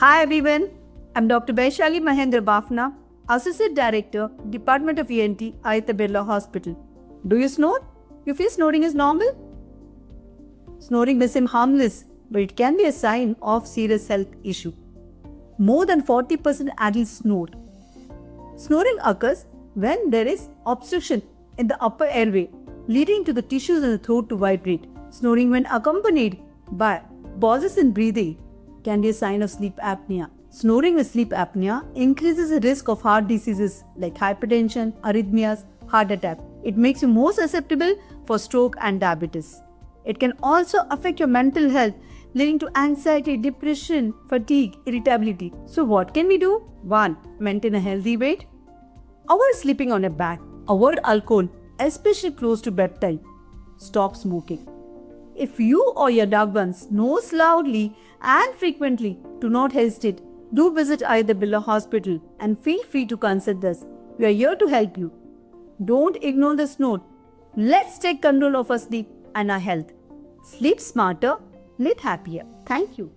Hi everyone, I'm Dr. Vaishali Mahendra Bafna, Associate Director, Department of ENT, Aditya Birla Hospital. Do you snore? You feel snoring is normal? Snoring may seem harmless, but it can be a sign of serious health issue. More than 40% adults snore. Snoring occurs when there is obstruction in the upper airway, leading to the tissues in the throat to vibrate. Snoring when accompanied by pauses in breathing can be a sign of sleep apnea. Snoring with sleep apnea increases the risk of heart diseases like hypertension, arrhythmias, heart attack. It makes you more susceptible for stroke and diabetes. It can also affect your mental health, leading to anxiety, depression, fatigue, irritability. So what can we do? 1. Maintain a healthy weight. Avoid sleeping on a back. Avoid alcohol, especially close to bedtime. Stop smoking. If you or your loved one snores loudly and frequently, do not hesitate. Do visit Aditya Birla Hospital and feel free to consult us. We are here to help you. Don't ignore the snore. Let's take control of our sleep and our health. Sleep smarter, live happier. Thank you.